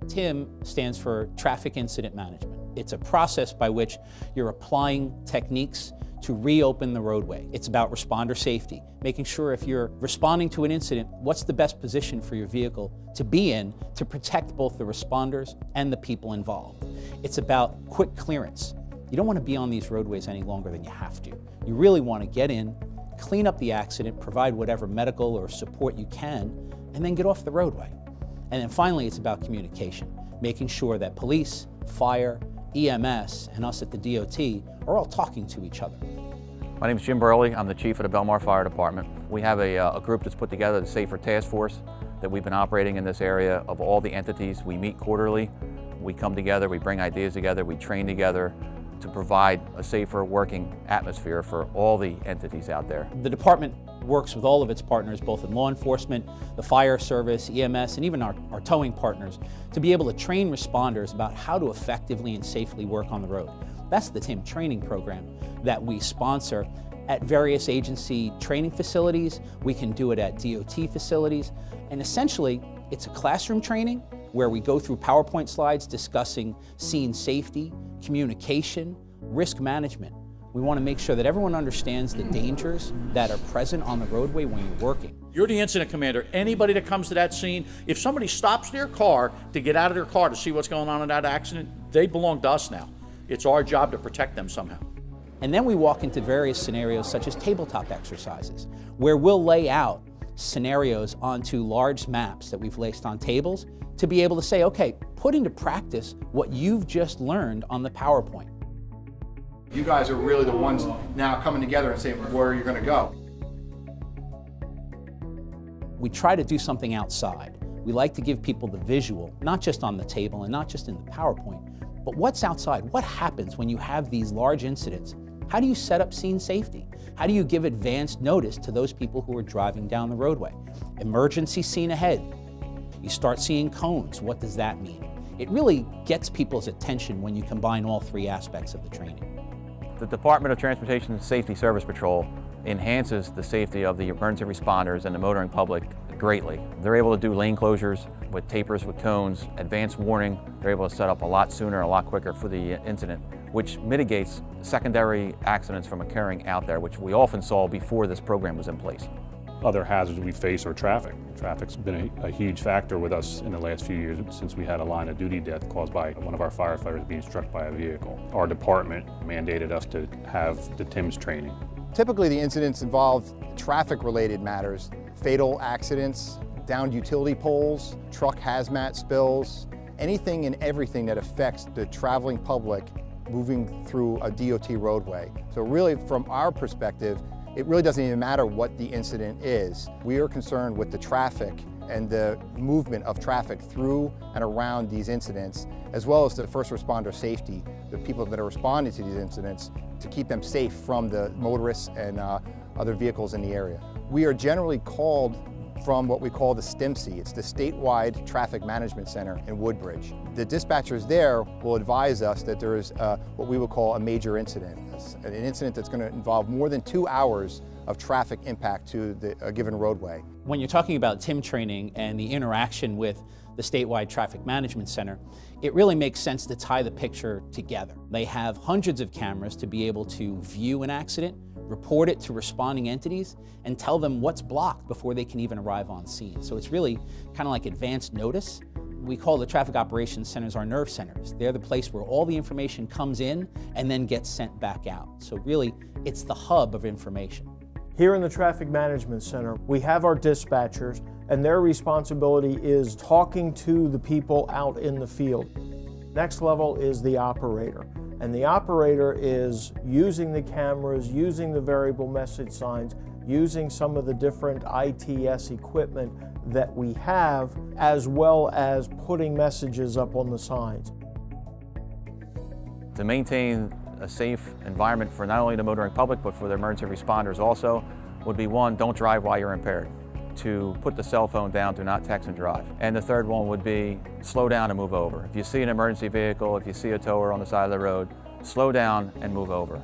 TIM stands for Traffic Incident Management. It's a process by which you're applying techniques to reopen the roadway. It's about responder safety, making sure if you're responding to an incident, what's the best position for your vehicle to be in to protect both the responders and the people involved. It's about quick clearance. You don't want to be on these roadways any longer than you have to. You really want to get in, clean up the accident, provide whatever medical or support you can, and then get off the roadway. And then finally, it's about communication, making sure that police, fire, EMS, and us at the DOT are all talking to each other. My name is Jim Burley. I'm the chief of the Belmar Fire Department. We have a group that's put together, the Safer Task Force, that we've been operating in this area of all the entities. We meet quarterly. We come together, we bring ideas together, we train together to provide a safer working atmosphere for all the entities out there. The department works with all of its partners, both in law enforcement, the fire service, EMS, and even our towing partners, to be able to train responders about how to effectively and safely work on the road. That's the TIM training program that we sponsor at various agency training facilities. We can do it at DOT facilities. And essentially, it's a classroom training where we go through PowerPoint slides discussing scene safety, communication, risk management. We want to make sure that everyone understands the dangers that are present on the roadway when you're working. You're the incident commander. Anybody that comes to that scene, if somebody stops their car to get out of their car to see what's going on in that accident, they belong to us now. It's our job to protect them somehow. And then we walk into various scenarios such as tabletop exercises, where we'll lay out scenarios onto large maps that we've placed on tables to be able to say, okay, put into practice what you've just learned on the PowerPoint. You guys are really the ones now coming together and saying where you're going to go. We try to do something outside. We like to give people the visual, not just on the table and not just in the PowerPoint, but what's outside? What happens when you have these large incidents? How do you set up scene safety? How do you give advanced notice to those people who are driving down the roadway? Emergency scene ahead. You start seeing cones. What does that mean? It really gets people's attention when you combine all three aspects of the training. The Department of Transportation Safety Service Patrol enhances the safety of the emergency responders and the motoring public greatly. They're able to do lane closures with tapers, with cones, advanced warning. They're able to set up a lot sooner, a lot quicker for the incident, which mitigates secondary accidents from occurring out there, which we often saw before this program was in place. Other hazards we face are traffic. Traffic's been a huge factor with us in the last few years since we had a line of duty death caused by one of our firefighters being struck by a vehicle. Our department mandated us to have the TIMS training. Typically the incidents involve traffic-related matters, fatal accidents, downed utility poles, truck hazmat spills, anything and everything that affects the traveling public moving through a DOT roadway. So really, from our perspective, it really doesn't even matter what the incident is. We are concerned with the traffic and the movement of traffic through and around these incidents, as well as the first responder safety, the people that are responding to these incidents, to keep them safe from the motorists and other vehicles in the area. We are generally called from what we call the STMC. It's the Statewide Traffic Management Center in Woodbridge. The dispatchers there will advise us that there is what we would call a major incident, an incident that's going to involve more than 2 hours of traffic impact to a given roadway. When you're talking about TIM training and the interaction with the Statewide Traffic Management Center, it really makes sense to tie the picture together. They have hundreds of cameras to be able to view an accident, report it to responding entities, and tell them what's blocked before they can even arrive on scene. So it's really kind of like advanced notice. We call the traffic operations centers our nerve centers. They're the place where all the information comes in and then gets sent back out. So really, it's the hub of information. Here in the Traffic Management Center, we have our dispatchers, and their responsibility is talking to the people out in the field. Next level is the operator. And the operator is using the cameras, using the variable message signs, using some of the different ITS equipment that we have, as well as putting messages up on the signs. To maintain a safe environment for not only the motoring public, but for the emergency responders also, would be one, don't drive while you're impaired. 2, put the cell phone down, do not text and drive. And the third one would be slow down and move over. If you see an emergency vehicle, if you see a tower on the side of the road, slow down and move over.